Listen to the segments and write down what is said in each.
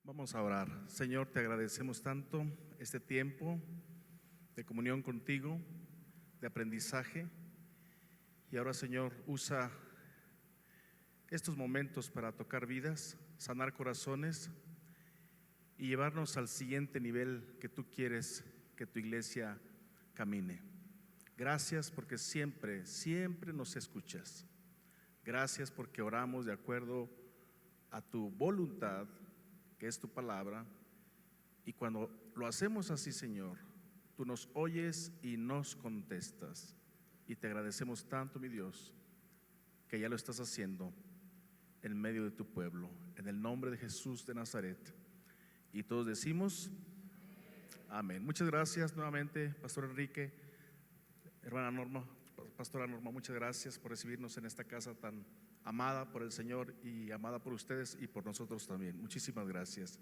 Vamos a orar. Señor, te agradecemos tanto este tiempo de comunión contigo, de aprendizaje. Y ahora, Señor, usa estos momentos para tocar vidas, sanar corazones y llevarnos al siguiente nivel que tú quieres que tu iglesia camine. Gracias porque siempre nos escuchas. Gracias porque oramos de acuerdo a tu voluntad, que es tu palabra, y cuando lo hacemos así, Señor, tú nos oyes y nos contestas, y te agradecemos tanto, mi Dios, que ya lo estás haciendo en medio de tu pueblo, en el nombre de Jesús de Nazaret. Y todos decimos amén. Muchas gracias nuevamente, Pastor Enrique, hermana Norma, Pastora Norma, muchas gracias por recibirnos en esta casa tan amada por el Señor y amada por ustedes y por nosotros también. Muchísimas gracias.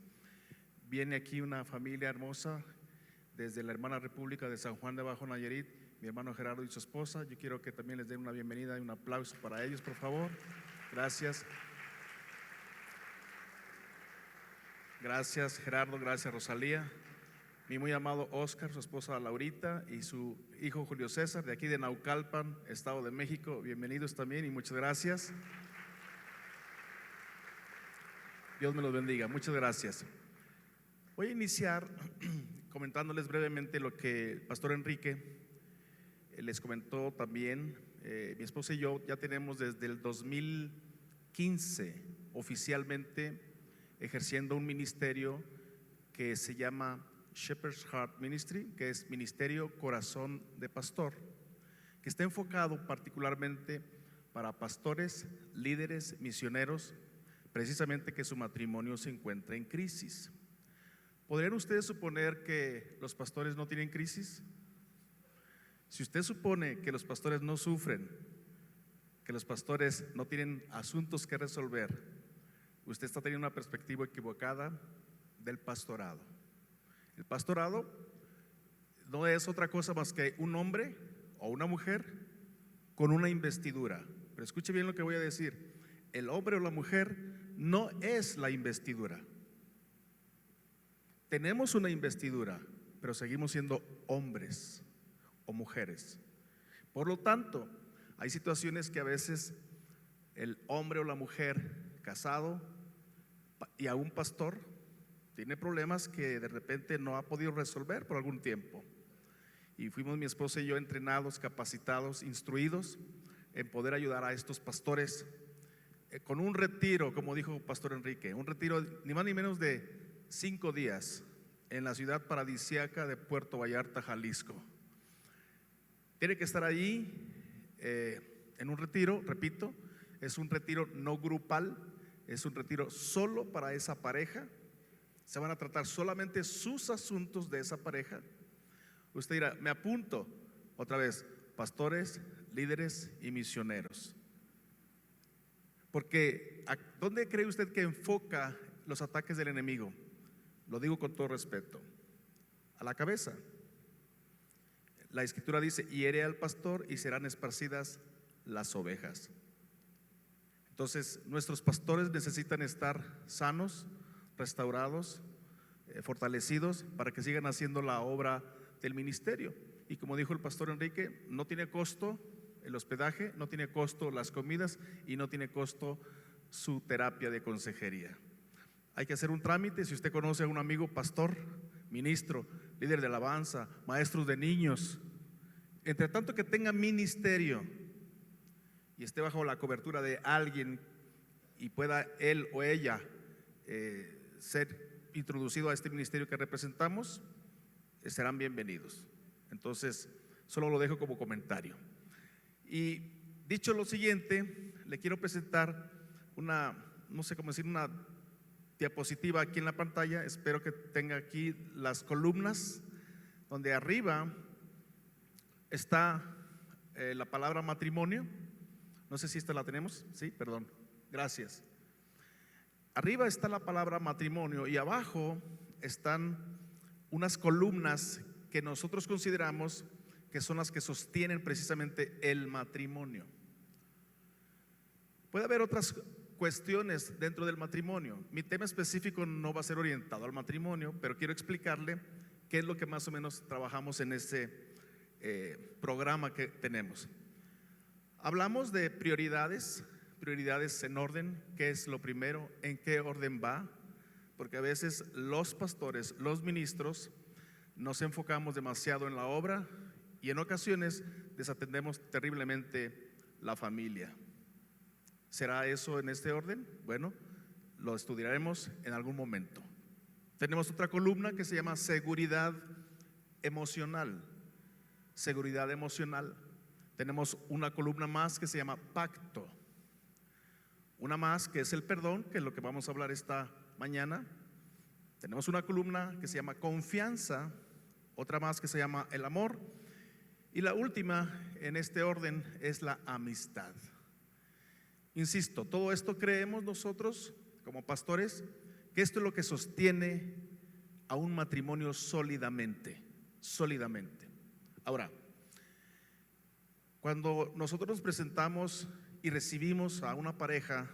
Viene aquí una familia hermosa desde la hermana República de San Juan de Bajo Nayarit, mi hermano Gerardo y su esposa. Yo quiero que también les den una bienvenida y un aplauso para ellos, por favor. Gracias. Gracias, Gerardo, gracias, Rosalía. Mi muy amado Oscar, su esposa Laurita y su hijo Julio César, de aquí de Naucalpan, Estado de México. Bienvenidos también y muchas gracias. Dios me los bendiga, muchas gracias. Voy a iniciar comentándoles brevemente lo que el Pastor Enrique les comentó también. Mi esposa y yo ya tenemos desde el 2015 oficialmente ejerciendo un ministerio que se llama Shepherd's Heart Ministry, que es Ministerio Corazón de Pastor, que está enfocado particularmente para pastores, líderes, misioneros, precisamente que su matrimonio se encuentra en crisis. ¿Podrían ustedes suponer que los pastores no tienen crisis? Si usted supone que los pastores no sufren, que los pastores no tienen asuntos que resolver, usted está teniendo una perspectiva equivocada del pastorado. El pastorado no es otra cosa más que un hombre o una mujer con una investidura. Pero escuche bien lo que voy a decir: el hombre o la mujer no es la investidura. Tenemos una investidura, pero seguimos siendo hombres o mujeres. Por lo tanto, hay situaciones que a veces el hombre o la mujer casado y aún pastor tiene problemas que de repente no ha podido resolver por algún tiempo. Y fuimos mi esposa y yo entrenados, capacitados, instruidos en poder ayudar a estos pastores con un retiro, como dijo Pastor Enrique, un retiro ni más ni menos de 5 días en la ciudad paradisíaca de Puerto Vallarta, Jalisco. Tiene que estar allí en un retiro, repito, es un retiro no grupal, es un retiro solo para esa pareja. Se van a tratar solamente sus asuntos de esa pareja. Usted dirá, me apunto. Otra vez, pastores, líderes y misioneros. Porque ¿dónde cree usted que enfoca los ataques del enemigo? Lo digo con todo respeto. A la cabeza. La escritura dice, hiere al pastor y serán esparcidas las ovejas. Entonces, nuestros pastores necesitan estar sanos, restaurados, fortalecidos para que sigan haciendo la obra del ministerio. Y como dijo el pastor Enrique, no tiene costo el hospedaje, no tiene costo las comidas y no tiene costo su terapia de consejería. Hay que hacer un trámite. Si usted conoce a un amigo pastor, ministro, líder de alabanza, maestros de niños, entre tanto que tenga ministerio y esté bajo la cobertura de alguien y pueda él o ella ser introducido a este ministerio que representamos, serán bienvenidos. Entonces, solo lo dejo como comentario. Y dicho lo siguiente, le quiero presentar una, no sé cómo decir, una diapositiva aquí en la pantalla. Espero que tenga aquí las columnas, donde arriba está la palabra matrimonio. No sé si esta la tenemos. Sí, perdón, gracias. Arriba está la palabra matrimonio y abajo están unas columnas que nosotros consideramos que son las que sostienen precisamente el matrimonio. Puede haber otras cuestiones dentro del matrimonio. Mi tema específico no va a ser orientado al matrimonio, pero quiero explicarle qué es lo que más o menos trabajamos en este programa que tenemos. Hablamos de prioridades en orden, qué es lo primero, en qué orden va, porque a veces los pastores, los ministros, nos enfocamos demasiado en la obra y en ocasiones desatendemos terriblemente la familia. ¿Será eso en este orden? Bueno, lo estudiaremos en algún momento. Tenemos otra columna que se llama seguridad emocional. Seguridad emocional. Tenemos una columna más que se llama pacto. Una más que es el perdón, que es lo que vamos a hablar esta mañana. Tenemos una columna que se llama confianza, otra más que se llama el amor, y la última en este orden es la amistad. Insisto, todo esto creemos nosotros como pastores que esto es lo que sostiene a un matrimonio sólidamente. Ahora, cuando nosotros nos presentamos y recibimos a una pareja,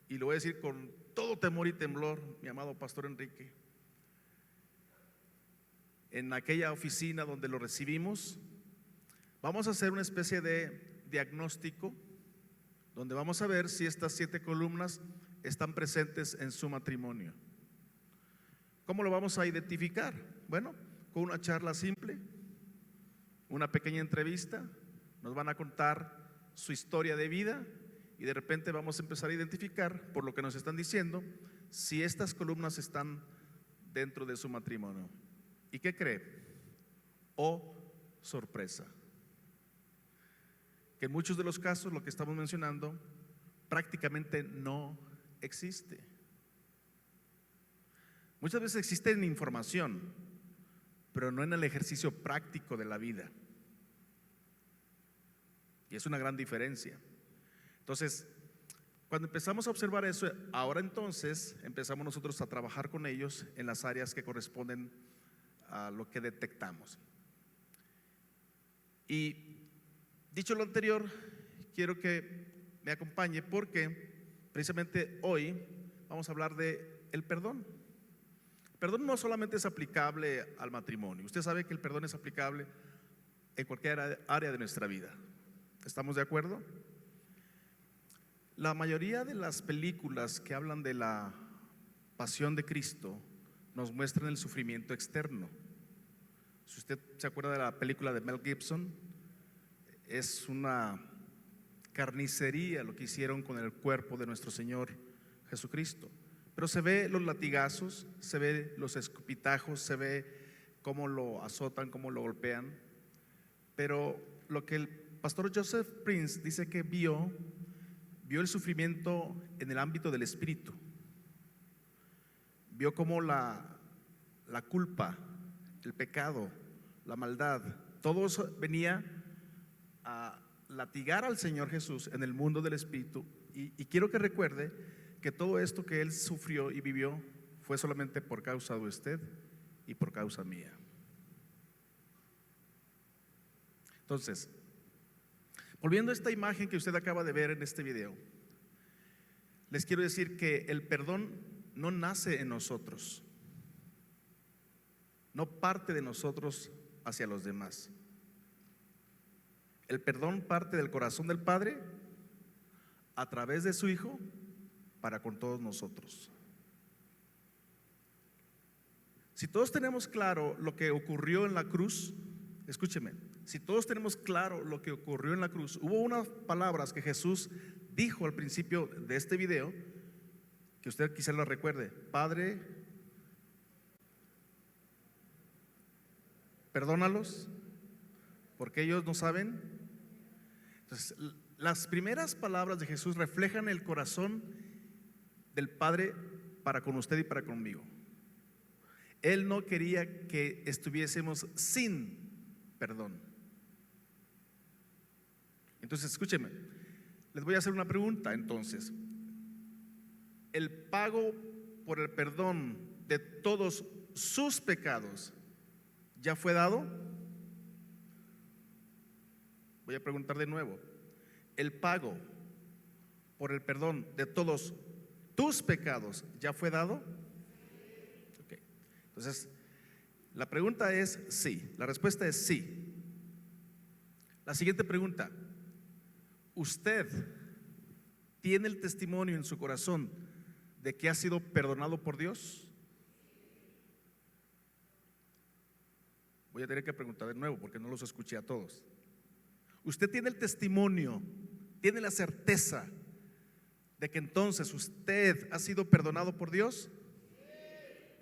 y lo voy a decir con todo temor y temblor, mi amado pastor Enrique, en aquella oficina donde lo recibimos, vamos a hacer una especie de diagnóstico donde vamos a ver si estas 7 columnas están presentes en su matrimonio. ¿Cómo lo vamos a identificar? Bueno, con una charla simple, una pequeña entrevista, nos van a contar su historia de vida y de repente vamos a empezar a identificar, por lo que nos están diciendo, si estas columnas están dentro de su matrimonio. ¿Y qué cree? Oh, sorpresa, que en muchos de los casos lo que estamos mencionando prácticamente no existe. Muchas veces existe en información, pero no en el ejercicio práctico de la vida. Y es una gran diferencia. Entonces, cuando empezamos a observar eso, ahora entonces empezamos nosotros a trabajar con ellos en las áreas que corresponden a lo que detectamos. Y dicho lo anterior, quiero que me acompañe porque precisamente hoy vamos a hablar de el perdón. El perdón no solamente es aplicable al matrimonio. Usted sabe que el perdón es aplicable en cualquier área de nuestra vida. ¿Estamos de acuerdo? La mayoría de las películas que hablan de la pasión de Cristo nos muestran el sufrimiento externo. Si usted se acuerda de la película de Mel Gibson, es una carnicería lo que hicieron con el cuerpo de nuestro Señor Jesucristo. Pero se ve los latigazos, se ve los escupitajos, se ve cómo lo azotan, cómo lo golpean. Pero lo que el pastor Joseph Prince dice que vio el sufrimiento en el ámbito del espíritu. Vio cómo la culpa, el pecado, la maldad, todo eso venía a latigar al Señor Jesús en el mundo del espíritu. Y quiero que recuerde que todo esto que Él sufrió y vivió fue solamente por causa de usted y por causa mía. Entonces, volviendo a esta imagen que usted acaba de ver en este video, les quiero decir que el perdón no nace en nosotros, no parte de nosotros hacia los demás. El perdón parte del corazón del Padre a través de su Hijo para con todos nosotros. Si todos tenemos claro lo que ocurrió en la cruz, escúcheme, si todos tenemos claro lo que ocurrió en la cruz, hubo unas palabras que Jesús dijo al principio de este video, que usted quizá lo recuerde: Padre, perdónalos, porque ellos no saben. Entonces, las primeras palabras de Jesús reflejan el corazón del Padre para con usted y para conmigo. Él no quería que estuviésemos sin perdón. Entonces, escúcheme, les voy a hacer una pregunta. Entonces, ¿el pago por el perdón de todos sus pecados ya fue dado? Voy a preguntar de nuevo. ¿El pago por el perdón de todos tus pecados ya fue dado? Ok. Entonces, la pregunta es sí. La respuesta es sí. La siguiente pregunta: ¿usted tiene el testimonio en su corazón de que ha sido perdonado por Dios? Voy a tener que preguntar de nuevo porque no los escuché a todos. ¿Usted tiene el testimonio, tiene la certeza de que entonces usted ha sido perdonado por Dios?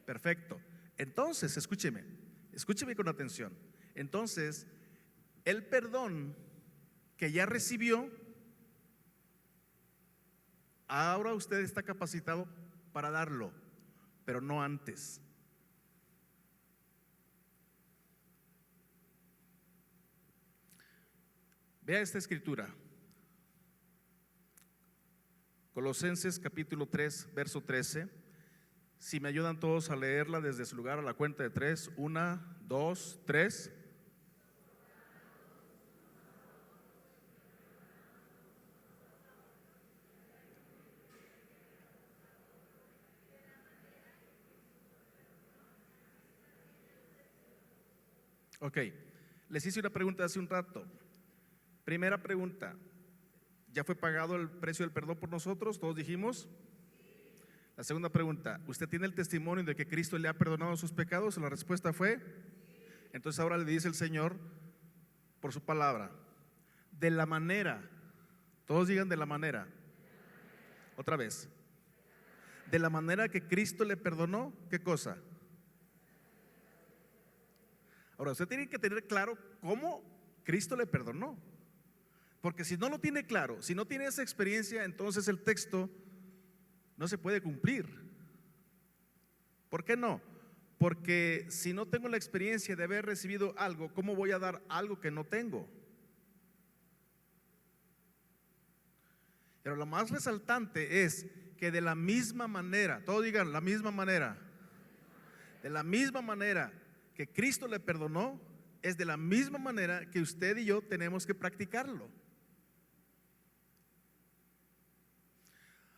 Perfecto. Entonces, escúcheme con atención. Entonces, el perdón que ya recibió, ahora usted está capacitado para darlo, pero no antes. Vea esta escritura, Colosenses capítulo 3, verso 13. Si me ayudan todos a leerla desde su lugar a la cuenta de 3. 1, 2, 3. Ok, les hice una pregunta hace un rato. Primera pregunta: ¿ya fue pagado el precio del perdón por nosotros? Todos dijimos. La segunda pregunta: ¿usted tiene el testimonio de que Cristo le ha perdonado sus pecados? La respuesta fue. Entonces ahora le dice el Señor por su palabra, de la manera, todos digan de la manera, otra vez, de la manera que Cristo le perdonó, ¿qué cosa? Ahora usted tiene que tener claro cómo Cristo le perdonó, porque si no lo tiene claro, si no tiene esa experiencia, entonces el texto no se puede cumplir. ¿Por qué no? Porque si no tengo la experiencia de haber recibido algo, ¿cómo voy a dar algo que no tengo? Pero lo más resaltante es que de la misma manera, todos digan la misma manera, de la misma manera que Cristo le perdonó, es de la misma manera que usted y yo tenemos que practicarlo.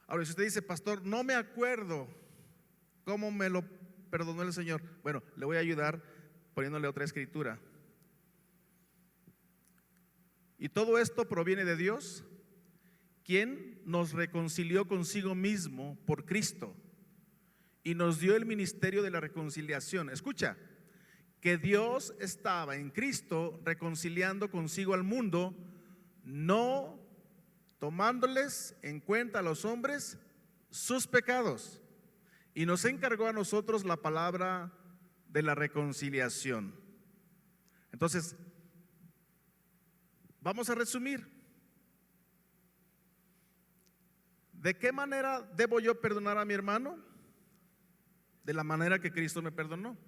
Ahora, si usted dice, pastor, no me acuerdo cómo me lo perdonó el Señor, bueno, le voy a ayudar poniéndole otra escritura. Y todo esto proviene de Dios, quien nos reconcilió consigo mismo por Cristo y nos dio el ministerio de la reconciliación. Escucha, que Dios estaba en Cristo reconciliando consigo al mundo, no tomándoles en cuenta a los hombres sus pecados, y nos encargó a nosotros la palabra de la reconciliación. Entonces, vamos a resumir. ¿De qué manera debo yo perdonar a mi hermano? De la manera que Cristo me perdonó.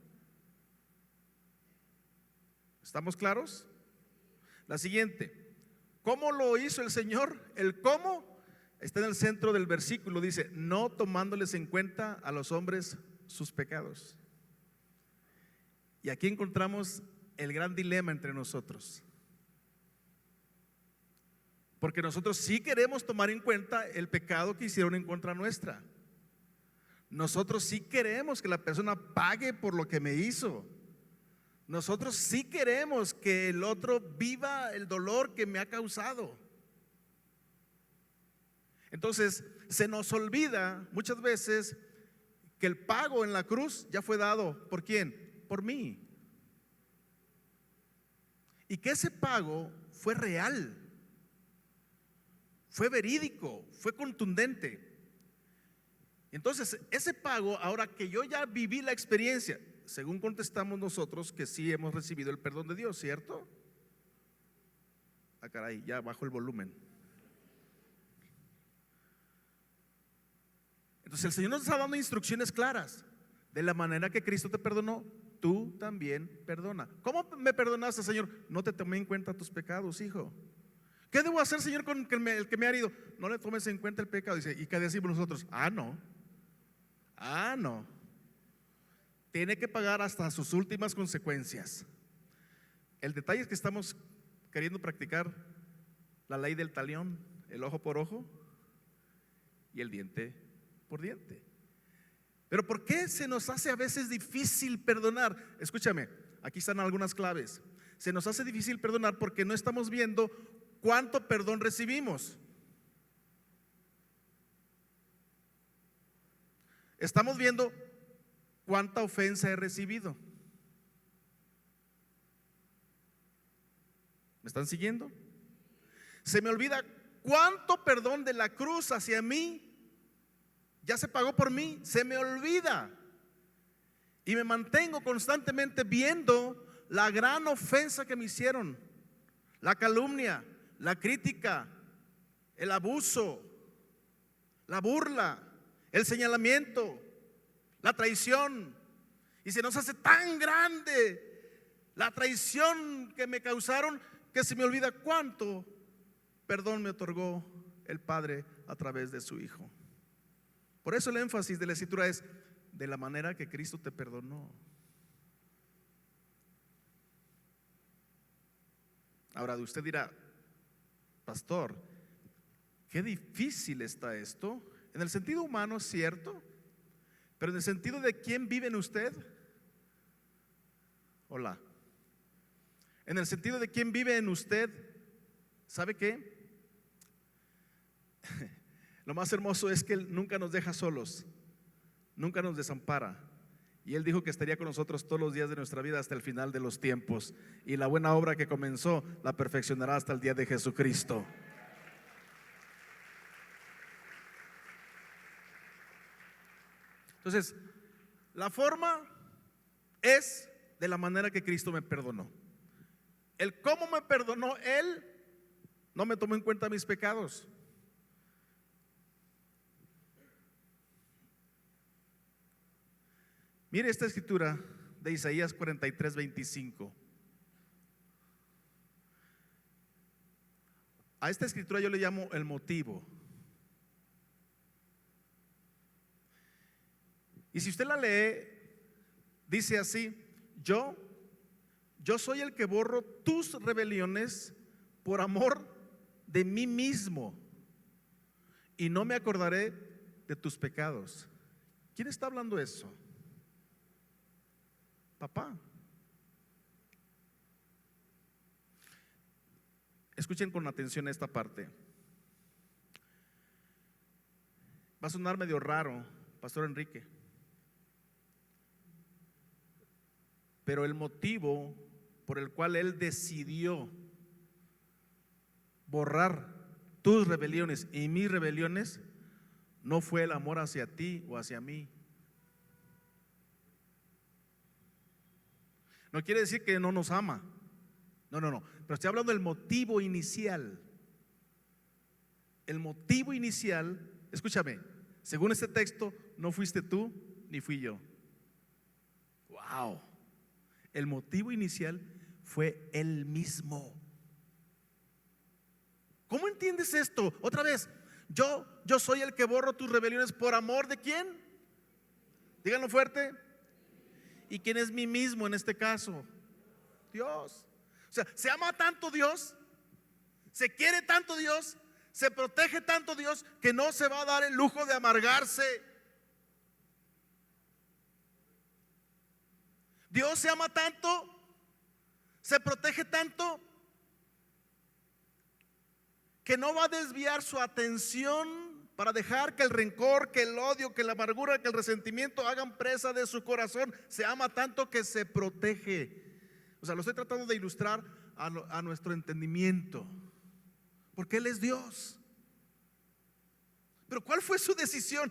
¿Estamos claros? La siguiente: ¿cómo lo hizo el Señor? El cómo está en el centro del versículo. Dice, no tomándoles en cuenta a los hombres sus pecados. Y aquí encontramos el gran dilema entre nosotros, porque nosotros sí queremos tomar en cuenta el pecado que hicieron en contra nuestra. Nosotros sí queremos que la persona pague por lo que me hizo. Nosotros sí queremos que el otro viva el dolor que me ha causado. Entonces, se nos olvida muchas veces que el pago en la cruz ya fue dado. ¿Por quién? Por mí. Y que ese pago fue real, fue verídico, fue contundente. Entonces, ese pago, ahora que yo ya viví la experiencia, según contestamos nosotros que sí hemos recibido el perdón de Dios, ¿cierto? Ah, caray, ya bajo el volumen. Entonces el Señor nos está dando instrucciones claras. De la manera que Cristo te perdonó, tú también perdona. ¿Cómo me perdonaste, Señor? No te tomé en cuenta tus pecados, hijo. ¿Qué debo hacer, Señor, con el que me ha herido? No le tomes en cuenta el pecado. Dice, ¿y qué decimos nosotros? No. No. Tiene que pagar hasta sus últimas consecuencias. El detalle es que estamos queriendo practicar la ley del talión, el ojo por ojo. y el diente por diente. Pero ¿por qué se nos hace a veces difícil perdonar? Escúchame, aquí están algunas claves. Se nos hace difícil perdonar porque no estamos viendo cuánto perdón recibimos. Estamos viendo cuánta ofensa he recibido. ¿Me están siguiendo? Se me olvida cuánto perdón de la cruz hacia mí ya se pagó por mí. Se me olvida. Y me mantengo constantemente viendo la gran ofensa que me hicieron, la calumnia, la crítica, el abuso, la burla, el señalamiento, la traición. Y se nos hace tan grande la traición que me causaron que se me olvida cuánto perdón me otorgó el Padre a través de su Hijo. Por eso el énfasis de la Escritura es de la manera que Cristo te perdonó. Ahora usted dirá, pastor, qué difícil está esto. En el sentido humano, cierto, pero en el sentido de quién vive en usted. Hola. En el sentido de quién vive en usted, ¿sabe qué? Lo más hermoso es que Él nunca nos deja solos, nunca nos desampara. Y Él dijo que estaría con nosotros todos los días de nuestra vida hasta el final de los tiempos. Y la buena obra que comenzó la perfeccionará hasta el día de Jesucristo. Entonces, la forma es de la manera que Cristo me perdonó. El cómo me perdonó Él, no me tomó en cuenta mis pecados. Mire esta escritura de Isaías 43:25. A esta escritura yo le llamo el motivo. Y si usted la lee, dice así: yo soy el que borro tus rebeliones por amor de mí mismo, y no me acordaré de tus pecados. ¿Quién está hablando eso? Papá. Escuchen con atención esta parte. Va a sonar medio raro, Pastor Enrique, pero el motivo por el cual Él decidió borrar tus rebeliones y mis rebeliones no fue el amor hacia ti o hacia mí. No quiere decir que no nos ama. No. Pero estoy hablando del motivo inicial. El motivo inicial, escúchame, según este texto, no fuiste tú ni fui yo. Wow. El motivo inicial fue Él mismo. ¿Cómo entiendes esto? Otra vez, yo soy el que borro tus rebeliones por amor de quién. Díganlo fuerte. ¿Y quién es mí mismo en este caso? Dios. O sea, se ama tanto Dios, se quiere tanto Dios, se protege tanto Dios, que no se va a dar el lujo de amargarse. Dios se ama tanto, se protege tanto, que no va a desviar su atención para dejar que el rencor, que el odio, que la amargura, que el resentimiento hagan presa de su corazón. Se ama tanto que se protege. O sea, lo estoy tratando de ilustrar a nuestro entendimiento, porque Él es Dios. Pero ¿cuál fue su decisión?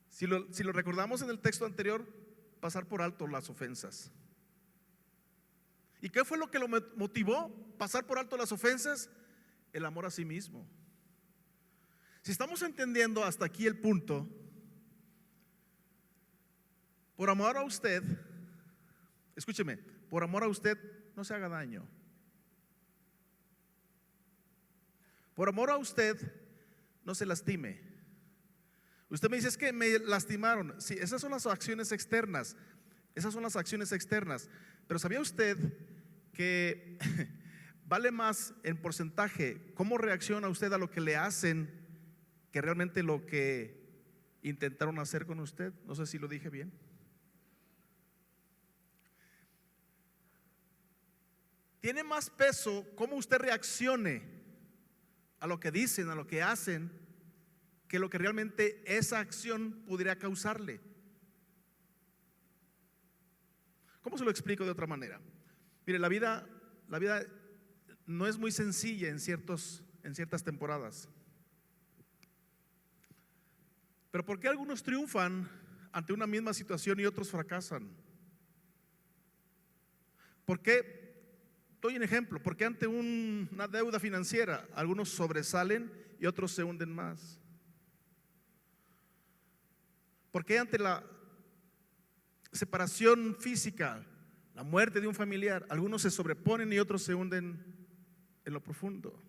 Si lo recordamos en el texto anterior, pasar por alto las ofensas. ¿Y qué fue lo que lo motivó pasar por alto las ofensas? El amor a sí mismo. Si estamos entendiendo hasta aquí el punto, por amor a usted, escúcheme, por amor a usted no se haga daño. Por amor a usted no se lastime. Usted me dice: es que me lastimaron. Sí, esas son las acciones externas. Esas son las acciones externas. Pero ¿sabía usted que vale más en porcentaje cómo reacciona usted a lo que le hacen que realmente lo que intentaron hacer con usted. No sé si lo dije bien. Tiene más peso cómo usted reaccione a lo que dicen, a lo que hacen, que lo que realmente esa acción pudiera causarle. ¿Cómo se lo explico de otra manera? Mire, la vida no es muy sencilla en ciertas temporadas. Pero ¿por qué algunos triunfan ante una misma situación y otros fracasan? ¿Por qué? Doy un ejemplo. ¿Por qué ante una deuda financiera algunos sobresalen y otros se hunden más? ¿Por qué ante la separación física, la muerte de un familiar, algunos se sobreponen y otros se hunden en lo profundo?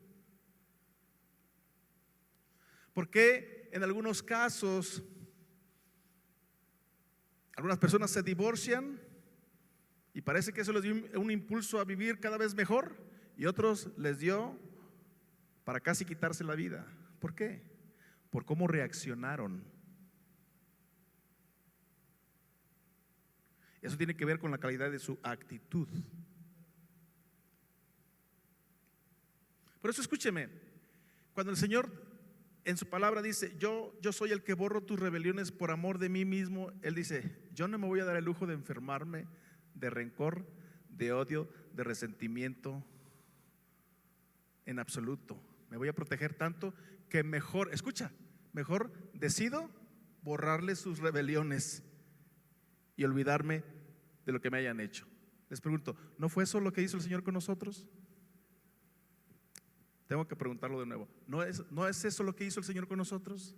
¿Por qué en algunos casos algunas personas se divorcian y parece que eso les dio un impulso a vivir cada vez mejor, y otros les dio para casi quitarse la vida? ¿Por qué? Por cómo reaccionaron. Eso tiene que ver con la calidad de su actitud. Por eso escúcheme, cuando el Señor en su palabra dice, yo soy el que borro tus rebeliones por amor de mí mismo, Él dice, yo no me voy a dar el lujo de enfermarme de rencor, de odio, de resentimiento en absoluto. Me voy a proteger tanto que mejor, escucha, mejor decido borrarle sus rebeliones y olvidarme de lo que me hayan hecho. Les pregunto, ¿no fue eso lo que hizo el Señor con nosotros? Tengo que preguntarlo de nuevo. ¿No es eso lo que hizo el Señor con nosotros?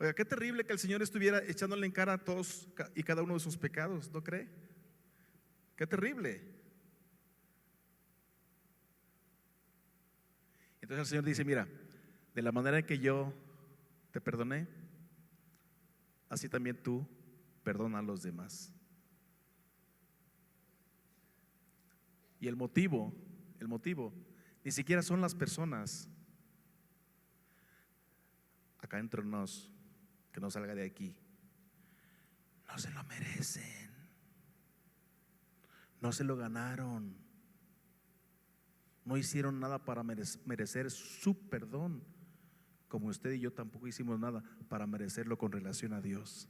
Oiga, qué terrible que el Señor estuviera echándole en cara a todos y cada uno de sus pecados, ¿no cree? Qué terrible. Entonces el Señor dice, mira, de la manera en que yo te perdoné, así también tú perdona a los demás. Y el motivo, ni siquiera son las personas. Acá entre nos, que no salga de aquí, no se lo merecen, no se lo ganaron, no hicieron nada para merecer su perdón, como usted y yo tampoco hicimos nada para merecerlo con relación a Dios.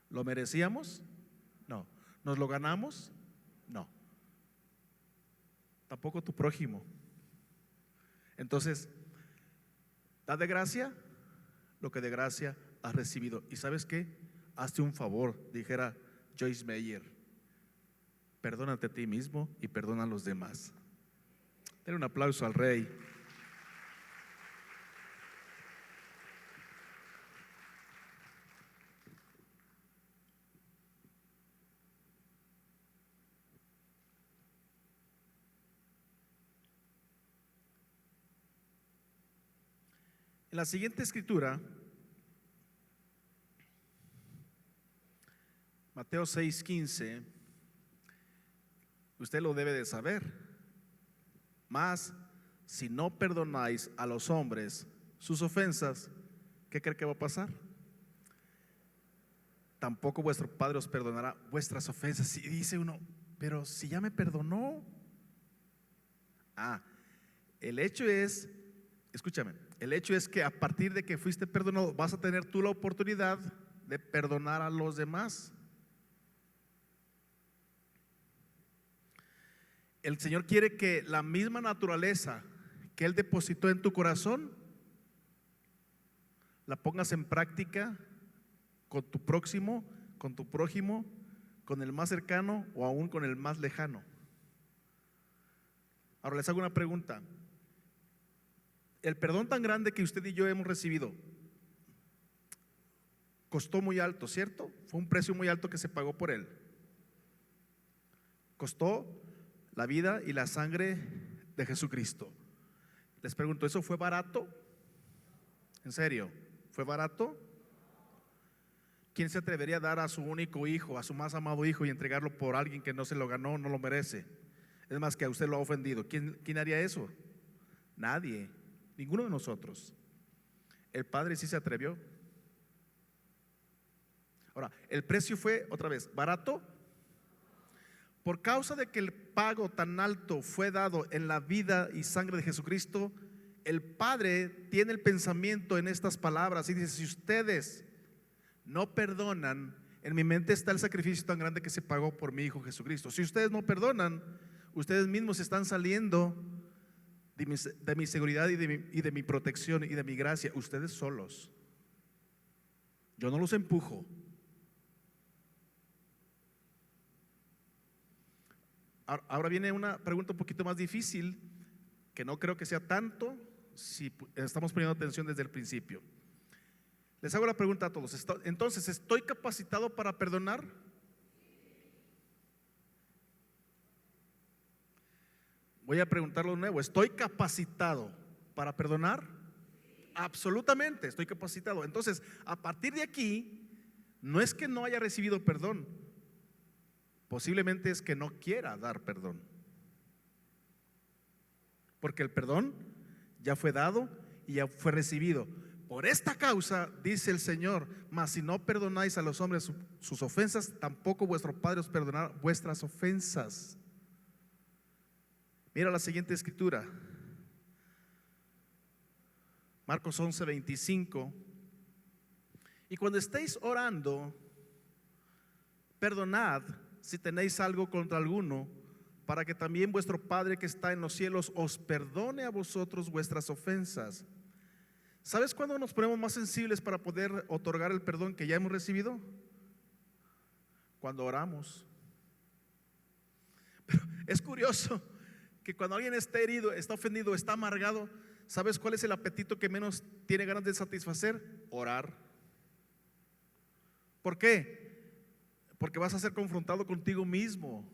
¿Lo merecíamos? No. ¿Nos lo ganamos? No. Tampoco tu prójimo. Entonces, da de gracia lo que de gracia has recibido. ¿Y sabes qué? Hazte un favor, dijera Joyce Meyer. Perdónate a ti mismo y perdona a los demás. Denle un aplauso al Rey. En la siguiente escritura, Mateo 6:15, usted lo debe de saber. Mas si no perdonáis a los hombres sus ofensas, ¿qué cree que va a pasar? Tampoco vuestro Padre os perdonará vuestras ofensas. Y dice uno, pero si ya me perdonó. El hecho es, escúchame, el hecho es que a partir de que fuiste perdonado, vas a tener tú la oportunidad de perdonar a los demás. El Señor quiere que la misma naturaleza que Él depositó en tu corazón la pongas en práctica con tu próximo, con tu prójimo, con el más cercano o aún con el más lejano. Ahora les hago una pregunta. El perdón tan grande que usted y yo hemos recibido costó muy alto, ¿cierto? Fue un precio muy alto que se pagó por él. Costó la vida y la sangre de Jesucristo. Les pregunto, ¿eso fue barato? ¿En serio? ¿Fue barato? ¿Quién se atrevería a dar a su único hijo, a su más amado hijo, y entregarlo por alguien que no se lo ganó, no lo merece? Es más, que a usted lo ha ofendido. ¿Quién haría eso? Nadie, ninguno de nosotros. El Padre sí se atrevió. Ahora, el precio fue, otra vez, barato. Por causa de que el pago tan alto fue dado en la vida y sangre de Jesucristo, el Padre tiene el pensamiento en estas palabras y dice: si ustedes no perdonan, en mi mente está el sacrificio tan grande que se pagó por mi Hijo Jesucristo. Si ustedes no perdonan, ustedes mismos están saliendo de mi seguridad y de mi protección y de mi gracia, ustedes solos. Yo no los empujo. Ahora viene una pregunta un poquito más difícil, que no creo que sea tanto si estamos poniendo atención desde el principio. Les hago la pregunta a todos. Entonces, ¿estoy capacitado para perdonar? Voy a preguntarlo de nuevo. ¿Estoy capacitado para perdonar? Absolutamente, estoy capacitado. Entonces, a partir de aquí, no es que no haya recibido perdón, posiblemente es que no quiera dar perdón, porque el perdón ya fue dado y ya fue recibido. Por esta causa, dice el Señor: mas si no perdonáis a los hombres sus ofensas, tampoco vuestro Padre os perdonará vuestras ofensas. Mira la siguiente escritura, Marcos 11:25. Y cuando estéis orando, perdonad si tenéis algo contra alguno, para que también vuestro Padre que está en los cielos os perdone a vosotros vuestras ofensas. ¿Sabes cuándo nos ponemos más sensibles para poder otorgar el perdón que ya hemos recibido? Cuando oramos. Pero es curioso que cuando alguien está herido, está ofendido, está amargado, ¿sabes cuál es el apetito que menos tiene ganas de satisfacer? Orar. ¿Por qué? Porque vas a ser confrontado contigo mismo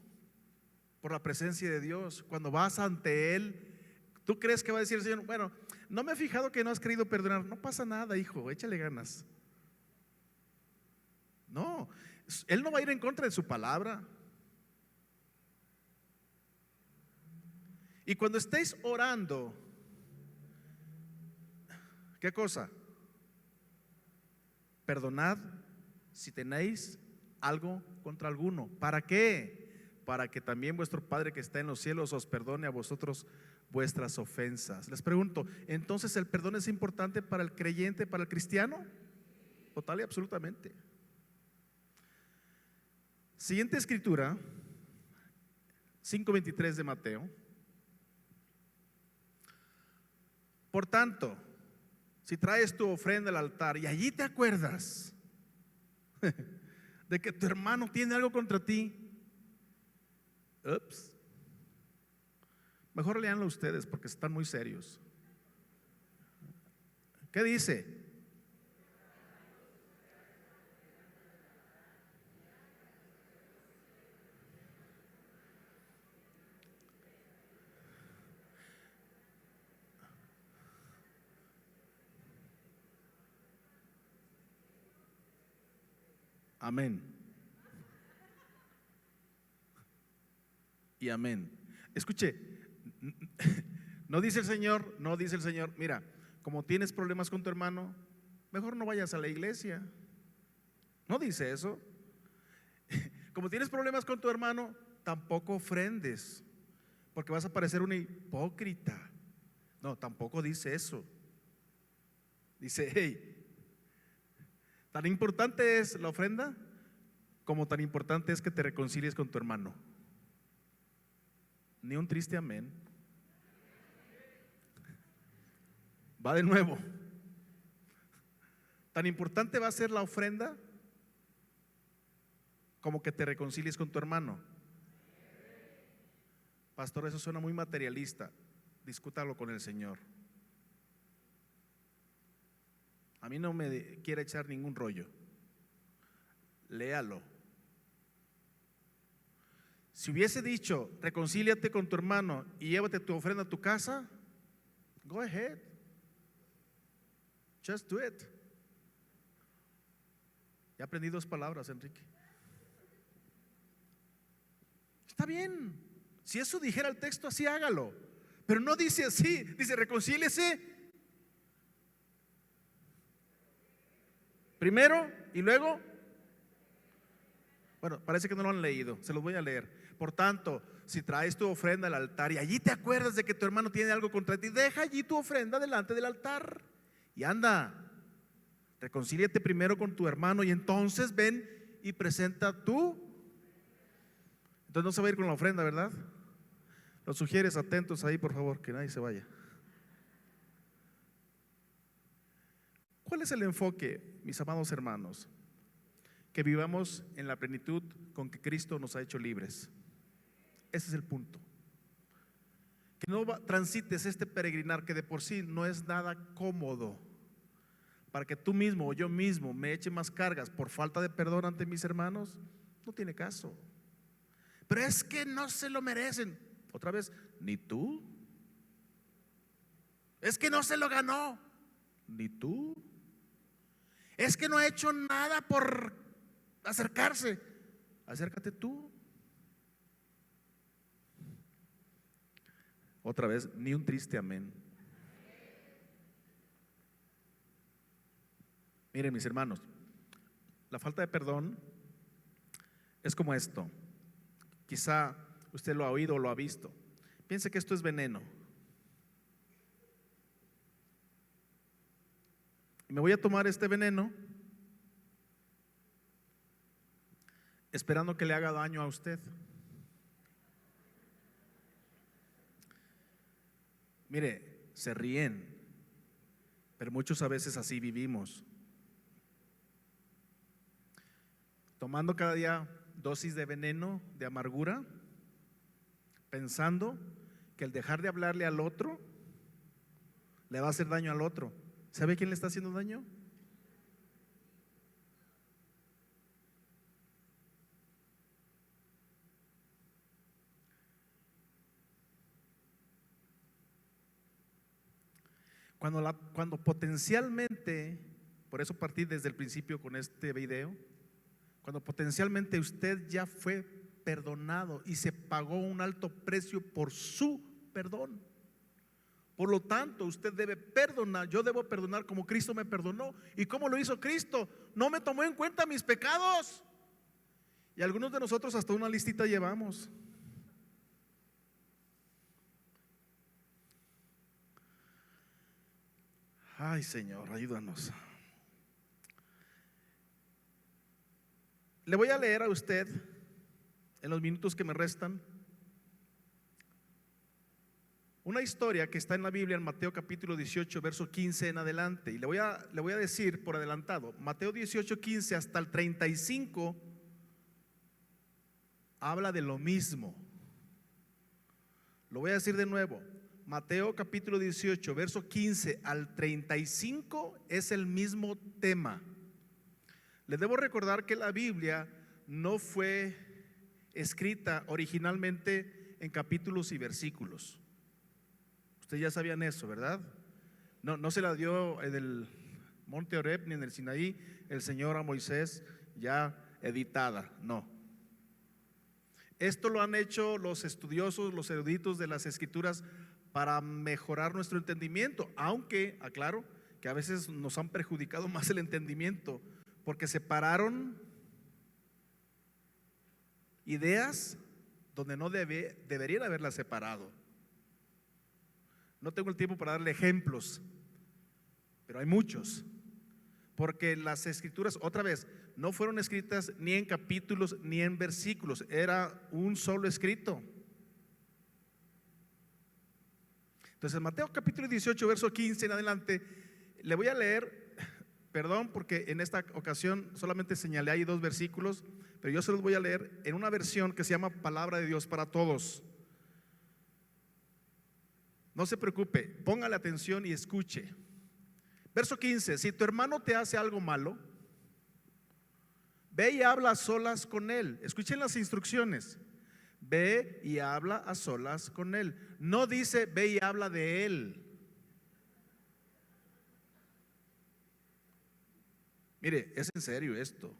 por la presencia de Dios. Cuando vas ante Él, ¿tú crees que va a decir el Señor: bueno, no me he fijado que no has querido perdonar? No pasa nada, hijo, échale ganas. No, Él no va a ir en contra de su palabra. Y cuando estéis orando, ¿qué cosa? Perdonad si tenéis algo contra alguno. ¿Para qué? Para que también vuestro Padre que está en los cielos os perdone a vosotros vuestras ofensas. Les pregunto, ¿entonces el perdón es importante para el creyente, para el cristiano? Total y absolutamente. Siguiente escritura, 5:23 de Mateo. Por tanto, si traes tu ofrenda al altar y allí te acuerdas de que tu hermano tiene algo contra ti, ups, mejor leanlo ustedes porque están muy serios. ¿Qué dice? Amén. Y amén. Escuche, no dice el Señor, mira, como tienes problemas con tu hermano, mejor no vayas a la iglesia. No dice eso. Como tienes problemas con tu hermano, tampoco ofrendes, porque vas a parecer una hipócrita. No, tampoco dice eso. Dice: hey, tan importante es la ofrenda como tan importante es que te reconcilies con tu hermano. Ni un triste amén. Va de nuevo. Tan importante va a ser la ofrenda como que te reconcilies con tu hermano. Pastor, eso suena muy materialista. Discútalo con el Señor. A mí no me quiere echar ningún rollo. Léalo. Si hubiese dicho: reconcíliate con tu hermano y llévate tu ofrenda a tu casa, go ahead. Just do it. Ya aprendí 2 palabras, Enrique. Está bien. Si eso dijera el texto, así hágalo. Pero no dice así, dice reconcíliese primero y luego. Bueno, parece que no lo han leído, se los voy a leer. Por tanto, si traes tu ofrenda al altar y allí te acuerdas de que tu hermano tiene algo contra ti, deja allí tu ofrenda delante del altar y anda, reconcíliate primero con tu hermano y entonces ven y presenta tú. Entonces no se va a ir con la ofrenda, ¿verdad? Los sugieres atentos ahí, por favor, que nadie se vaya. ¿Cuál es el enfoque, mis amados hermanos? Que vivamos en la plenitud con que Cristo nos ha hecho libres. Ese es el punto. Que no transites este peregrinar que de por sí no es nada cómodo, para que tú mismo o yo mismo me eche más cargas por falta de perdón ante mis hermanos. No tiene caso. Pero es que no se lo merecen. Otra vez, ni tú. Es que no se lo ganó, ni tú. Es que no ha hecho nada por acercarse. Acércate tú. Otra vez, ni un triste amén. Miren, mis hermanos, la falta de perdón es como esto. Quizá usted lo ha oído o lo ha visto. Piense que esto es veneno. Me voy a tomar este veneno esperando que le haga daño a usted. Mire, se ríen, pero muchos a veces así vivimos. Tomando cada día dosis de veneno, de amargura, pensando que el dejar de hablarle al otro le va a hacer daño al otro. ¿Sabe quién le está haciendo daño? Cuando potencialmente, por eso partí desde el principio con este video, cuando potencialmente usted ya fue perdonado y se pagó un alto precio por su perdón. Por lo tanto, usted debe perdonar. Yo debo perdonar como Cristo me perdonó. ¿Y cómo lo hizo Cristo? No me tomó en cuenta mis pecados. Y algunos de nosotros hasta una listita llevamos. Ay, Señor, ayúdanos. Le voy a leer a usted en los minutos que me restan una historia que está en la Biblia en Mateo capítulo 18 verso 15 en adelante. Y le voy a decir por adelantado, Mateo 18, 15 hasta el 35 habla de lo mismo. Lo voy a decir de nuevo. Mateo capítulo 18 verso 15 al 35 es el mismo tema. Le debo recordar que la Biblia no fue escrita originalmente en capítulos y versículos. Ustedes ya sabían eso, ¿verdad? No se la dio en el monte Horeb ni en el Sinaí el Señor a Moisés ya editada, no. Esto lo han hecho los estudiosos, los eruditos de las Escrituras para mejorar nuestro entendimiento, aunque, aclaro, que a veces nos han perjudicado más el entendimiento, porque separaron ideas donde no deberían haberlas separado. No tengo el tiempo para darle ejemplos, pero hay muchos, porque las Escrituras, otra vez, no fueron escritas ni en capítulos ni en versículos, era un solo escrito. Entonces, Mateo capítulo 18, verso 15 en adelante, le voy a leer, perdón, porque en esta ocasión solamente señalé ahí 2 versículos, pero yo se los voy a leer en una versión que se llama Palabra de Dios para Todos. No se preocupe, póngale atención y escuche. Verso 15: si tu hermano te hace algo malo, ve y habla a solas con él. Escuchen las instrucciones. Ve y habla a solas con él. No dice ve y habla de él. Mire, es en serio esto.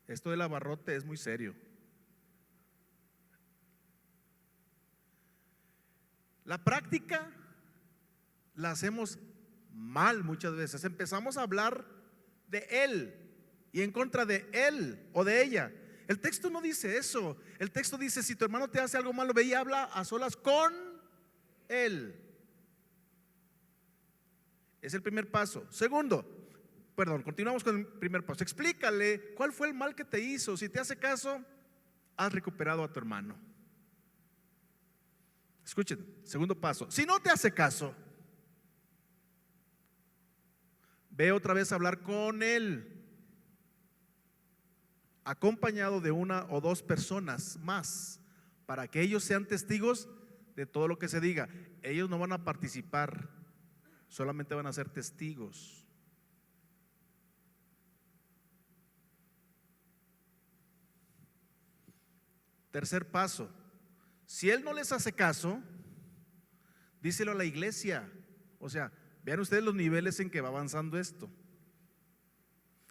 Esto del abarrote es muy serio. La práctica la hacemos mal muchas veces. Empezamos a hablar de él y en contra de él o de ella. El texto no dice eso. El texto dice: si tu hermano te hace algo malo, ve y habla a solas con él. Es el primer paso. Continuamos con el primer paso. Explícale cuál fue el mal que te hizo. Si te hace caso, has recuperado a tu hermano. Escuchen, segundo paso. Si no te hace caso, ve otra vez a hablar con él, acompañado de una o dos personas más, para que ellos sean testigos de todo lo que se diga. Ellos no van a participar, solamente van a ser testigos. Tercer paso: si él no les hace caso, díselo a la iglesia. O sea, vean ustedes los niveles en que va avanzando esto.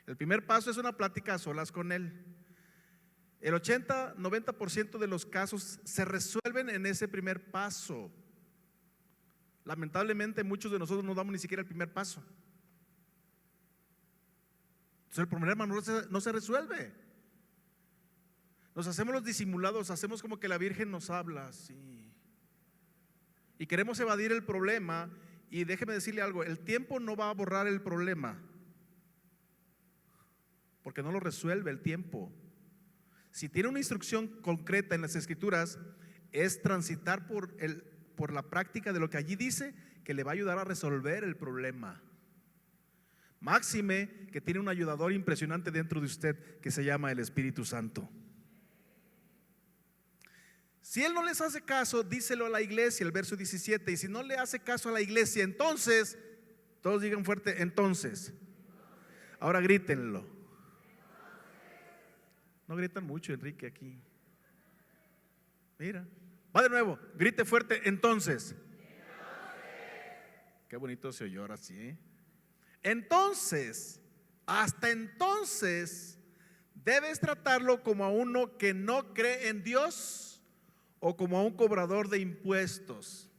El primer paso es una plática a solas con él. El 80-90% de los casos se resuelven en ese primer paso. Lamentablemente muchos de nosotros no damos ni siquiera el primer paso. Entonces el problema no se resuelve. Nos hacemos los disimulados, hacemos como que la Virgen nos habla así, y queremos evadir el problema. Y déjeme decirle algo: el tiempo no va a borrar el problema, porque no lo resuelve el tiempo. Si tiene una instrucción concreta en las Escrituras, es transitar por la práctica de lo que allí dice, que le va a ayudar a resolver el problema. Máxime que tiene un ayudador impresionante dentro de usted, que se llama el Espíritu Santo. Si él no les hace caso, díselo a la iglesia, el verso 17. Y si no le hace caso a la iglesia, entonces, todos digan fuerte: entonces. Ahora grítenlo. No gritan mucho, Enrique, aquí. Mira, va de nuevo, grite fuerte: entonces. Qué bonito se oyó ahora sí, ¿eh? Entonces, hasta entonces, debes tratarlo como a uno que no cree en Dios, o como a un cobrador de impuestos.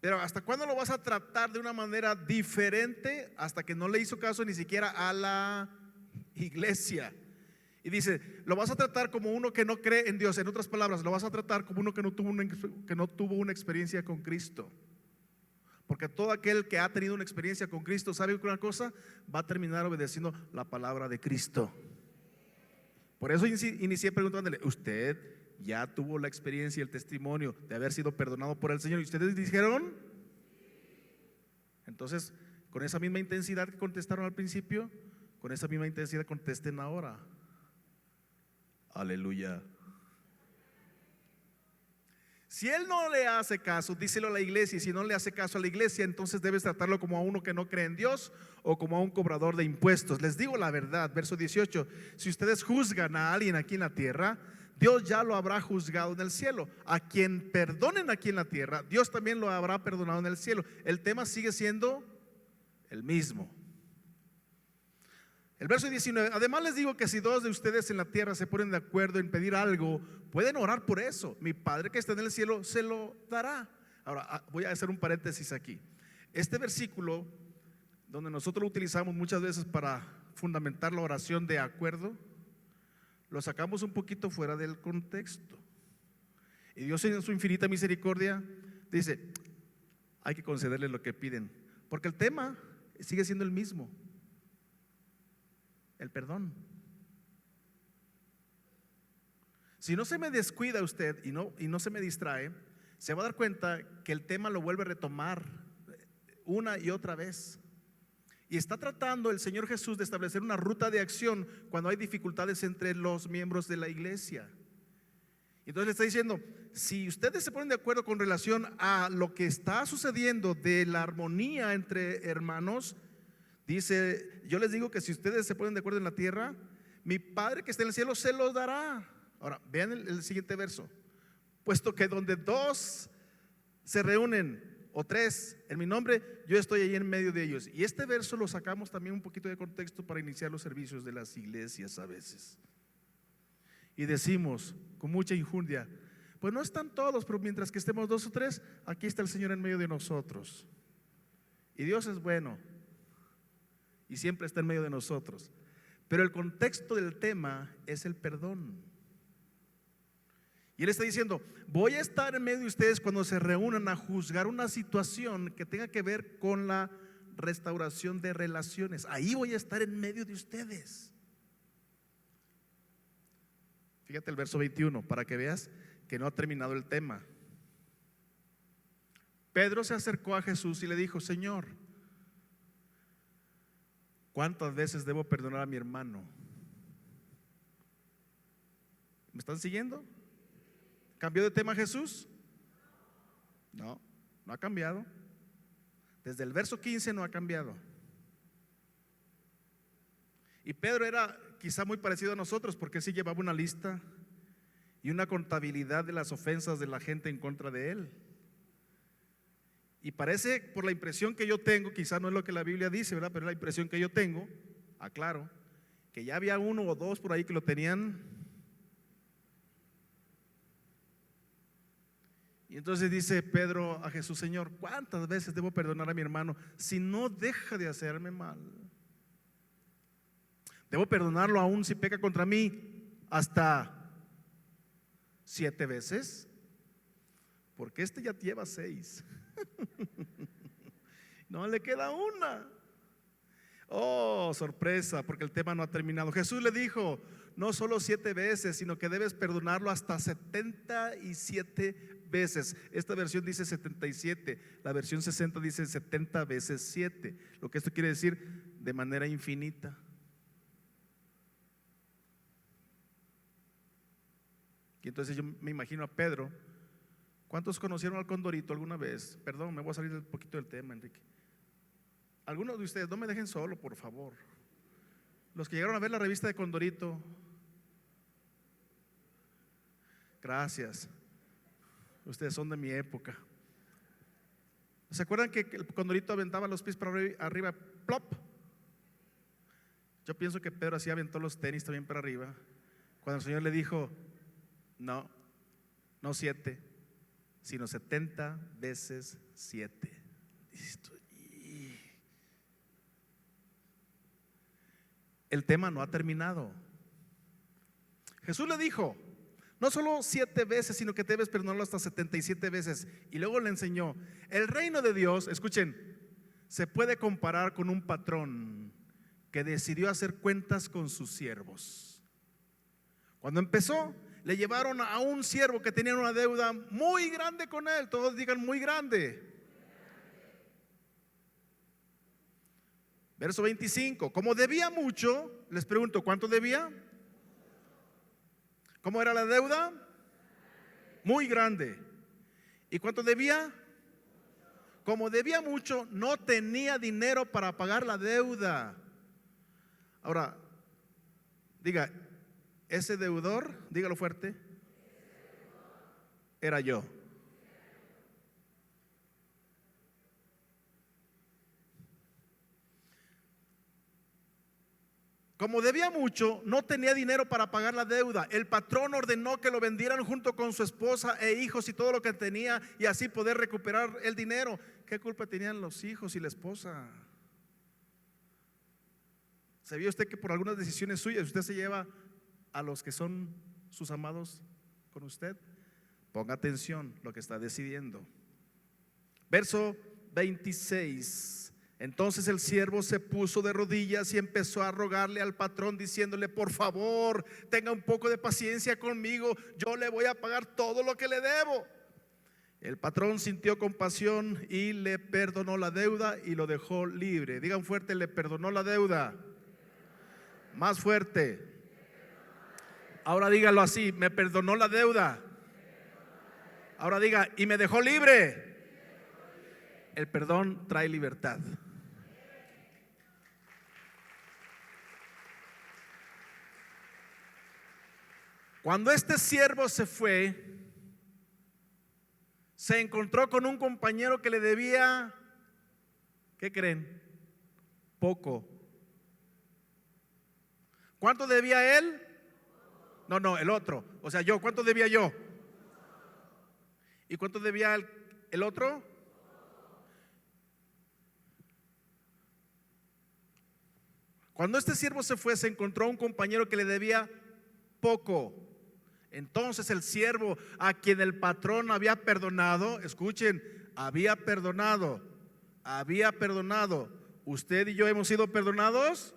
Pero ¿hasta cuándo lo vas a tratar de una manera diferente? Hasta que no le hizo caso ni siquiera a la iglesia. Y dice: lo vas a tratar como uno que no cree en Dios. En otras palabras, lo vas a tratar como uno que no tuvo una experiencia con Cristo. Porque todo aquel que ha tenido una experiencia con Cristo sabe que una cosa: va a terminar obedeciendo la palabra de Cristo. Por eso inicié preguntándole: ¿usted ya tuvo la experiencia y el testimonio de haber sido perdonado por el Señor? Y ustedes dijeron. Entonces, con esa misma intensidad que contestaron al principio, con esa misma intensidad contesten ahora. Aleluya. Si él no le hace caso, díselo a la iglesia. Y si no le hace caso a la iglesia, entonces debes tratarlo como a uno que no cree en Dios, o como a un cobrador de impuestos. Les digo la verdad, verso 18: si ustedes juzgan a alguien aquí en la tierra, Dios ya lo habrá juzgado en el cielo. A quien perdonen aquí en la tierra, Dios también lo habrá perdonado en el cielo. El tema sigue siendo el mismo. El verso 19: además les digo que si dos de ustedes en la tierra se ponen de acuerdo en pedir algo, pueden orar por eso. Mi Padre que está en el cielo se lo dará. Ahora voy a hacer un paréntesis aquí. Este versículo, donde nosotros lo utilizamos muchas veces para fundamentar la oración de acuerdo, lo sacamos un poquito fuera del contexto. Y Dios, en su infinita misericordia, dice: hay que concederles lo que piden, porque el tema sigue siendo el mismo: el perdón. Si no se me descuida usted y no se me distrae, se va a dar cuenta que el tema lo vuelve a retomar una y otra vez. Y está tratando el Señor Jesús de establecer una ruta de acción cuando hay dificultades entre los miembros de la iglesia. Entonces le está diciendo: si ustedes se ponen de acuerdo con relación a lo que está sucediendo de la armonía entre hermanos, dice: yo les digo que si ustedes se ponen de acuerdo en la tierra, mi Padre que está en el cielo se los dará. Ahora vean el siguiente verso: puesto que donde dos se reúnen o tres en mi nombre, yo estoy ahí en medio de ellos. Y este verso lo sacamos también un poquito de contexto para iniciar los servicios de las iglesias a veces. y decimos con mucha injundia: pues no están todos, pero mientras que estemos 2 o 3, aquí está el Señor en medio de nosotros. Y Dios es bueno y siempre está en medio de nosotros. Pero el contexto del tema es el perdón. Y Él está diciendo: voy a estar en medio de ustedes cuando se reúnan a juzgar una situación que tenga que ver con la restauración de relaciones. Ahí voy a estar en medio de ustedes. Fíjate el verso 21 para que veas que no ha terminado el tema. Pedro se acercó a Jesús y le dijo: Señor, ¿cuántas veces debo perdonar a mi hermano? ¿Me están siguiendo? ¿Cambió de tema Jesús? No, no ha cambiado. Desde el verso 15 no ha cambiado. Y Pedro era quizá muy parecido a nosotros, porque él sí llevaba una lista y una contabilidad de las ofensas de la gente en contra de él. Y parece, por la impresión que yo tengo, quizá no es lo que la Biblia dice, ¿verdad? Pero es la impresión que yo tengo, aclaro, que ya había 1 o 2 por ahí que lo tenían. Y entonces dice Pedro a Jesús: Señor, ¿cuántas veces debo perdonar a mi hermano si no deja de hacerme mal? ¿Debo perdonarlo aún si peca contra mí hasta 7 veces? Porque este ya lleva 6. No, le queda una. Oh, sorpresa, porque el tema no ha terminado. Jesús le dijo: no solo 7 veces, sino que debes perdonarlo hasta 77 veces. Esta versión dice 77, la versión 60 dice 70 veces 7. Lo que esto quiere decir: de manera infinita. Y entonces yo me imagino a Pedro. ¿Cuántos conocieron al Condorito alguna vez? Perdón, me voy a salir un poquito del tema, Enrique. Algunos de ustedes, no me dejen solo, por favor. Los que llegaron a ver la revista de Condorito, gracias. Ustedes son de mi época. ¿Se acuerdan que el Condorito aventaba los pies para arriba? Plop. Yo pienso que Pedro así aventó los tenis también para arriba, cuando el Señor le dijo: no 7, sino 70 veces 7. El tema no ha terminado. Jesús le dijo: no solo 7 veces, sino que debes perdonarlo hasta 77 veces. Y luego le enseñó: el reino de Dios, escuchen, se puede comparar con un patrón que decidió hacer cuentas con sus siervos. Cuando empezó, le llevaron a un siervo que tenía una deuda muy grande con él. Todos digan: muy grande. Verso 25: como debía mucho, les pregunto, ¿cuánto debía? ¿Cómo era la deuda? Muy grande. ¿Y cuánto debía? Como debía mucho, no tenía dinero para pagar la deuda. Ahora, diga: ese deudor, dígalo fuerte, era yo. Como debía mucho, no tenía dinero para pagar la deuda. El patrón ordenó que lo vendieran junto con su esposa e hijos y todo lo que tenía, y así poder recuperar el dinero. ¿Qué culpa tenían los hijos y la esposa? ¿Sabía usted que por algunas decisiones suyas usted se lleva a los que son sus amados con usted? Ponga atención lo que está decidiendo. Verso 26: entonces el siervo se puso de rodillas y empezó a rogarle al patrón, diciéndole: por favor, tenga un poco de paciencia conmigo, yo le voy a pagar todo lo que le debo. El patrón sintió compasión y le perdonó la deuda y lo dejó libre. Digan fuerte: le perdonó la deuda. Más fuerte. Ahora dígalo así: me perdonó la deuda. Ahora diga: y me dejó libre. El perdón trae libertad. Cuando este siervo se fue, se encontró con un compañero que le debía, ¿qué creen? Poco. ¿Cuánto debía él? No, el otro. O sea, yo, ¿cuánto debía yo? ¿Y cuánto debía el otro? Cuando este siervo se fue, se encontró a un compañero que le debía poco. Entonces el siervo a quien el patrón había perdonado, escuchen, había perdonado. ¿Usted y yo hemos sido perdonados?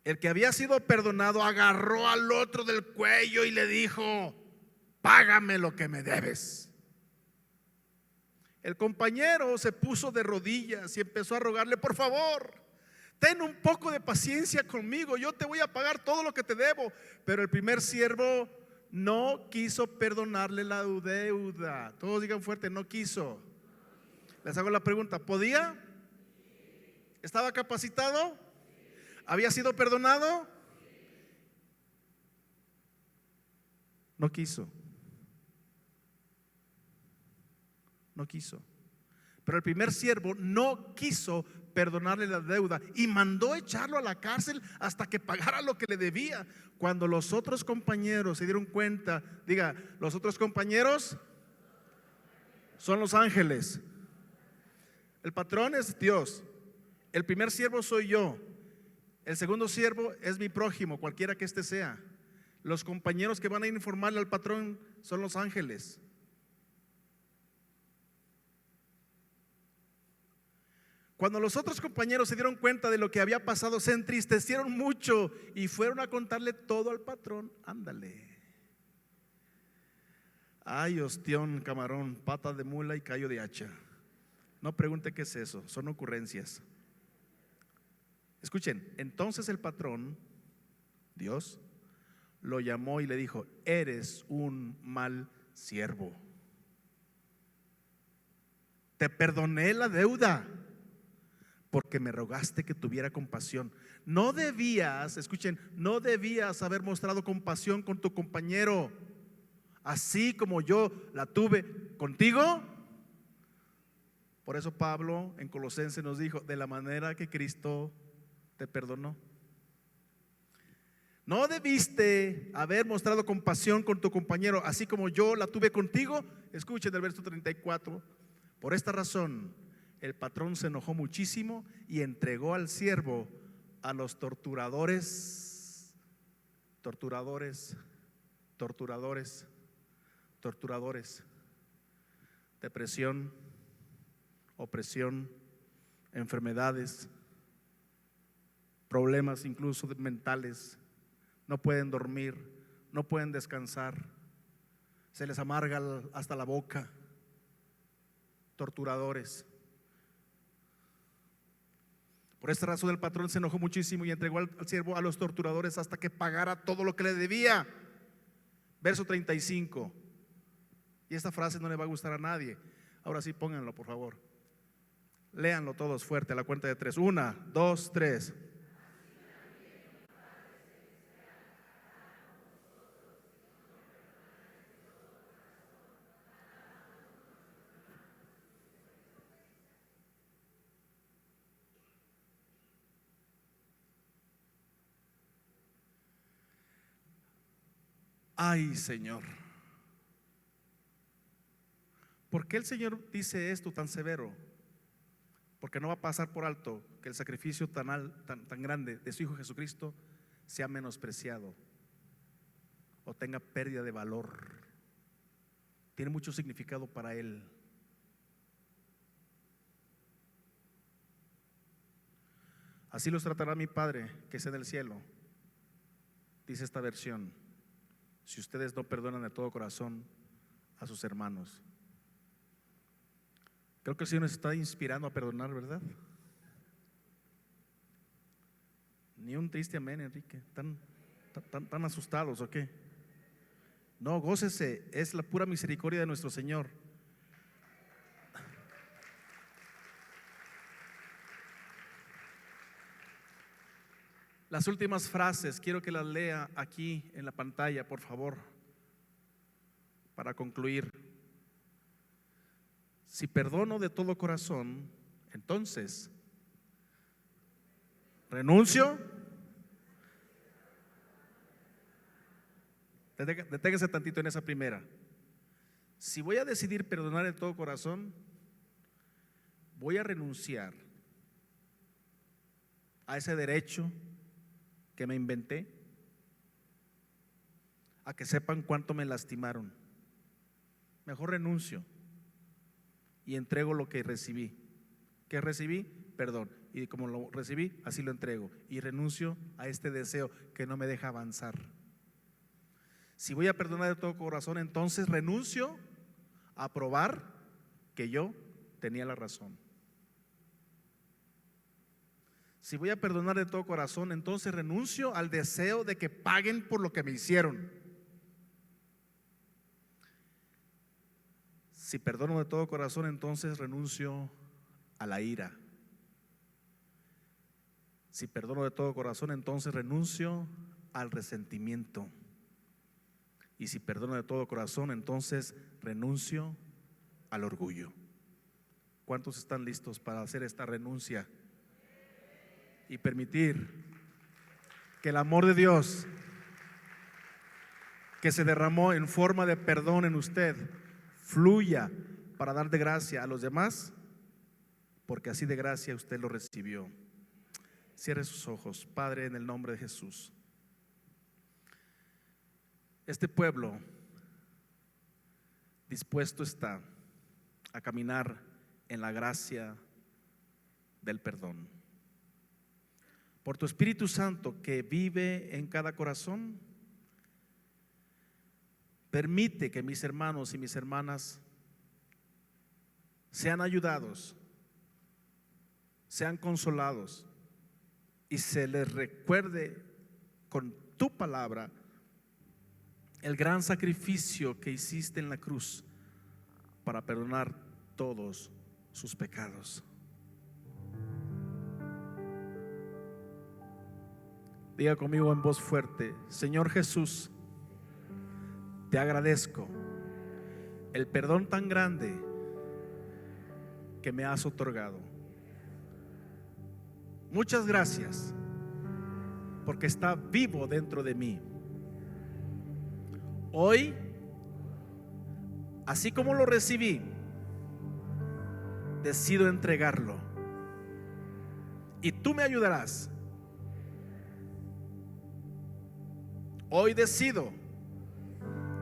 El que había sido perdonado agarró al otro del cuello y le dijo: págame lo que me debes. El compañero se puso de rodillas y empezó a rogarle: por favor, ten un poco de paciencia conmigo, yo te voy a pagar todo lo que te debo. Pero el primer siervo no quiso perdonarle la deuda. Todos digan fuerte: no quiso. Les hago la pregunta: ¿podía? ¿Estaba capacitado? ¿Había sido perdonado? No quiso. No quiso. Pero el primer siervo no quiso perdonarle la deuda y mandó echarlo a la cárcel hasta que pagara lo que le debía. Cuando los otros compañeros se dieron cuenta, diga, los otros compañeros son los ángeles. El patrón es Dios. El primer siervo soy yo. El segundo siervo es mi prójimo, cualquiera que éste sea. Los compañeros que van a informarle al patrón son los ángeles. Cuando los otros compañeros se dieron cuenta de lo que había pasado, se entristecieron mucho y fueron a contarle todo al patrón. Ándale. Ay, ostión, camarón, pata de mula y callo de hacha. No pregunte qué es eso, son ocurrencias. Escuchen, entonces el patrón, Dios, lo llamó y le dijo: eres un mal siervo. Te perdoné la deuda porque me rogaste que tuviera compasión. No debías, escuchen, no debías haber mostrado compasión con tu compañero, así como yo la tuve contigo. Por eso Pablo en Colosenses nos dijo: de la manera que Cristo te perdonó. No debiste haber mostrado compasión con tu compañero, así como yo la tuve contigo. Escuchen el verso 34. Por esta razón el patrón se enojó muchísimo y entregó al siervo a los torturadores, depresión, opresión, enfermedades, problemas incluso mentales. No pueden dormir, no pueden descansar, se les amarga hasta la boca. Torturadores. Por esta razón el patrón se enojó muchísimo y entregó al siervo a los torturadores hasta que pagara todo lo que le debía. Verso 35. Y esta frase no le va a gustar a nadie. Ahora sí, pónganlo por favor. Léanlo todos fuerte a la cuenta de 3. 1, 2, 3. Ay, Señor, ¿por qué el Señor dice esto tan severo? Porque no va a pasar por alto que el sacrificio tan grande de su Hijo Jesucristo sea menospreciado o tenga pérdida de valor. Tiene mucho significado para Él. Así los tratará mi Padre que es en el cielo, dice esta versión, si ustedes no perdonan de todo corazón a sus hermanos. Creo que el Señor nos está inspirando a perdonar, ¿verdad? Ni un triste amén, Enrique. ¿Tan asustados o qué? No, gócese, es la pura misericordia de nuestro Señor. Las últimas frases quiero que las lea aquí en la pantalla, por favor, para concluir. Si perdono de todo corazón, entonces renuncio Deténgase tantito en esa primera. Si voy a decidir perdonar de todo corazón, voy a renunciar a ese derecho que me inventé, a que sepan cuánto me lastimaron. Mejor renuncio y entrego lo que recibí. ¿Qué recibí? Perdón. Y como lo recibí, así lo entrego. Y renuncio a este deseo que no me deja avanzar. Si voy a perdonar de todo corazón, entonces renuncio a probar que yo tenía la razón. Si voy a perdonar de todo corazón, entonces renuncio al deseo de que paguen por lo que me hicieron. Si perdono de todo corazón, entonces renuncio a la ira. Si perdono de todo corazón, entonces renuncio al resentimiento. Y si perdono de todo corazón, entonces renuncio al orgullo. ¿Cuántos están listos para hacer esta renuncia y permitir que el amor de Dios, que se derramó en forma de perdón en usted, fluya para dar de gracia a los demás? Porque así de gracia usted lo recibió. Cierre sus ojos. Padre, en el nombre de Jesús, este pueblo dispuesto está a caminar en la gracia del perdón. Por tu Espíritu Santo que vive en cada corazón, permite que mis hermanos y mis hermanas sean ayudados, sean consolados y se les recuerde con tu palabra el gran sacrificio que hiciste en la cruz para perdonar todos sus pecados. Diga conmigo en voz fuerte: Señor Jesús, te agradezco el perdón tan grande que me has otorgado. Muchas gracias porque está vivo dentro de mí. Hoy, así como lo recibí, decido entregarlo y tú me ayudarás. Hoy decido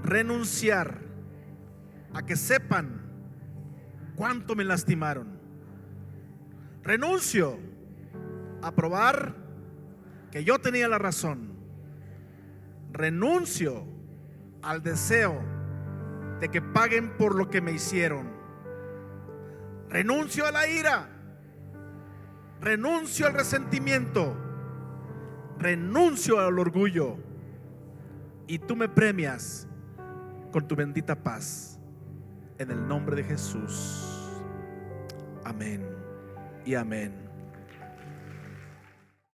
renunciar a que sepan cuánto me lastimaron. Renuncio a probar que yo tenía la razón. Renuncio al deseo de que paguen por lo que me hicieron. Renuncio a la ira. Renuncio al resentimiento. Renuncio al orgullo. Y tú me premias con tu bendita paz. En el nombre de Jesús. Amén y amén.